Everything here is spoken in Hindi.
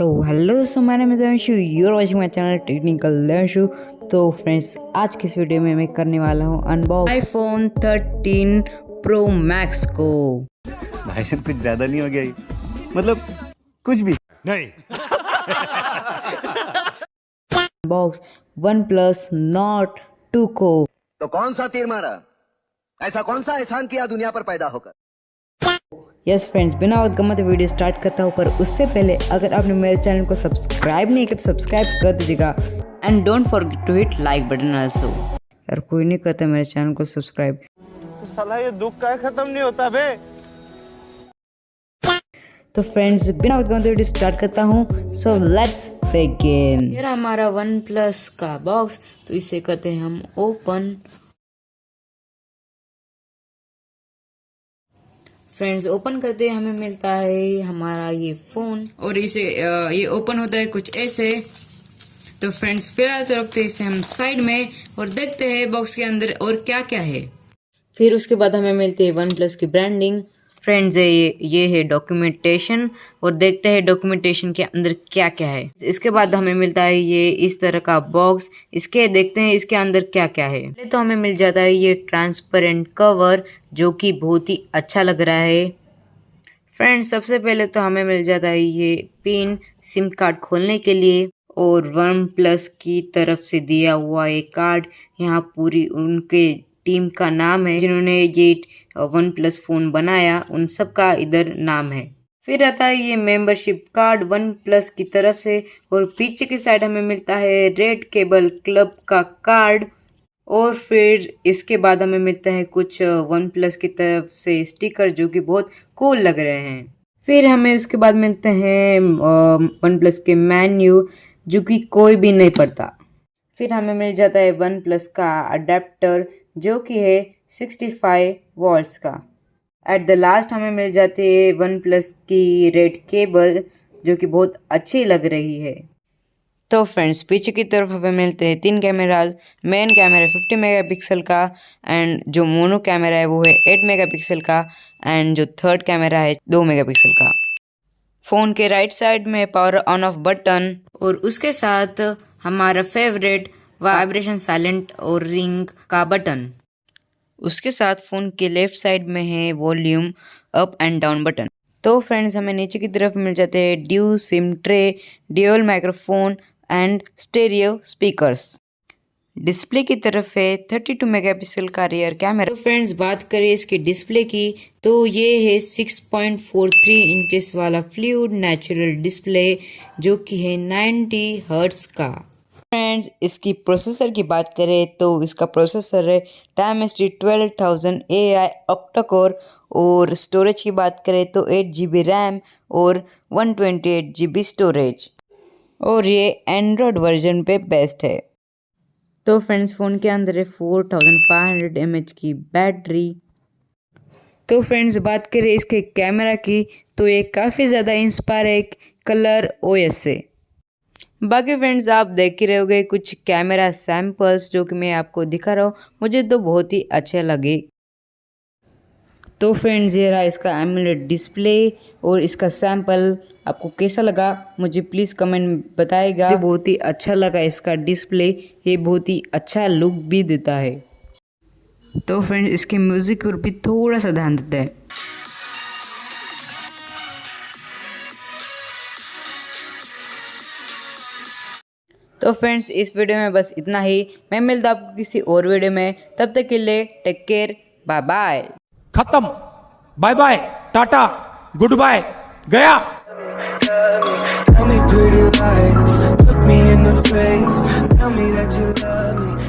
तो हेलो दोस्तों, my name is Anshu, you are watching my channel technical Anshu. तो फ्रेंड्स, आज की इस वीडियो में मैं करने वाला हूँ अनबॉक्स आईफोन 13 प्रो मैक्स को। भाई साहब कुछ ज्यादा नहीं हो गया ये? मतलब कुछ भी नहीं। बॉक्स OnePlus Nord 2 को। तो कौन सा तीर मारा? ऐसा कौन सा एहसान किया दुनिया पर पैदा होकर? यस फ्रेंड्स, बिना वक्त गमते वीडियो स्टार्ट करता हूँ, पर उससे पहले अगर आपने मेरे चैनल को सब्सक्राइब नहीं किया तो सब्सक्राइब कर दीजिएगा and don't forget to hit like button also. यार कोई नहीं करता मेरे चैनल को सब्सक्राइब। तो साला ये दुख का खत्म नहीं होता बे। तो फ्रेंड्स, बिना वक्त गमते वीडियो स्टार्ट करता हूँ, सो लेट्स बिगिन। ये हमारा OnePlus का बॉक्स, तो इसे करते हैं हम ओपन। फ्रेंड्स, ओपन करते हमें मिलता है हमारा ये फोन, और इसे ये ओपन होता है कुछ ऐसे। तो फ्रेंड्स, फिलहाल से रखते हैं इसे हम साइड में और देखते हैं बॉक्स के अंदर और क्या क्या है। फिर उसके बाद हमें मिलती है OnePlus की ब्रांडिंग। फ्रेंड्स, ये है डॉक्यूमेंटेशन, और देखते हैं डॉक्यूमेंटेशन के अंदर क्या क्या है। इसके बाद हमें मिलता है ये इस तरह का बॉक्स। इसके देखते हैं इसके अंदर क्या क्या है। पहले तो हमें मिल जाता है ये ट्रांसपेरेंट कवर, जो कि बहुत ही अच्छा लग रहा है। फ्रेंड्स, सबसे पहले तो हमें मिल जाता है ये पिन सिम कार्ड खोलने के लिए, और OnePlus की तरफ से दिया हुआ एक कार्ड। यहाँ पूरी उनके टीम का नाम है, जिन्होंने ये OnePlus फोन बनाया, उन सब का इधर नाम है। फिर आता है ये मेंबरशिप कार्ड OnePlus की तरफ से, और पीछे की साइड हमें मिलता है रेड केबल क्लब का कार्ड। और फिर इसके बाद हमें मिलता है कुछ OnePlus की तरफ से स्टिकर, जो कि बहुत कूल लग रहे हैं। फिर हमें उसके बाद मिलते हैं OnePlus के मेन्यू, जो कि कोई भी नहीं पढ़ता। फिर हमें मिल जाता है OnePlus का अडेप्टर, जो कि है 65 वॉल्ट्स का। एट द लास्ट हमें मिल जाती है OnePlus की रेड केबल, जो कि बहुत अच्छी लग रही है। तो फ्रेंड्स, पीछे की तरफ हमें मिलते हैं 3 कैमराज। मेन कैमरा 50 मेगापिक्सल का, एंड जो मोनो कैमरा है वो है 8 मेगापिक्सल का, एंड जो थर्ड कैमरा है 2 मेगापिक्सल का। फ़ोन के राइट साइड में पावर ऑन ऑफ बटन, और उसके साथ हमारा फेवरेट वाइब्रेशन साइलेंट और रिंग का बटन। उसके साथ फ़ोन के लेफ्ट साइड में है volume up and down button. तो फ्रेंड्स, हमें नीचे की तरफ मिल जाते हैं due SIM tray, dual microphone and stereo speakers. Display की तरफ है 32 मेगापिक्सल का रियर कैमरा। तो फ्रेंड्स, बात करें इसकी डिस्प्ले की, तो ये है 6.43 इंचेस वाला फ्लूइड नेचुरल डिस्प्ले, जो कि है 90 हर्ट्ज का। फ्रेंड्स, इसकी प्रोसेसर की बात करें तो इसका प्रोसेसर है Dimensity 12000 AI ऑक्टा कोर, और स्टोरेज की बात करें तो 8GB रैम और 128GB स्टोरेज, और ये एंड्रॉयड वर्जन पे बेस्ट है। तो फ्रेंड्स, फ़ोन के अंदर है 4500 mAh की बैटरी। तो फ्रेंड्स, बात करें इसके कैमरा की, तो ये काफ़ी ज़्यादा इंस्पायर है कलर OS से। बाकी फ्रेंड्स, आप देख ही रहे होगे कुछ कैमरा सैम्पल्स, जो कि मैं आपको दिखा रहा हूँ, मुझे तो बहुत ही अच्छे लगे। तो फ्रेंड्स, ये रहा इसका एमोलेड डिस्प्ले और इसका सैम्पल। आपको कैसा लगा मुझे प्लीज़ कमेंट बताइएगा। मुझे बहुत ही अच्छा लगा इसका डिस्प्ले, ये बहुत ही अच्छा लुक भी देता है। तो फ्रेंड्स, इसके म्यूज़िक पर भी थोड़ा सा ध्यान देते हैं। तो फ्रेंड्स, इस वीडियो में बस इतना ही। मैं मिलता आपको किसी और वीडियो में, तब तक के लिए टेक केयर, बाय बाय। खत्म, bye bye, tata, goodbye, गया। Tell me pretty lies, look me in the face, tell me that you love me.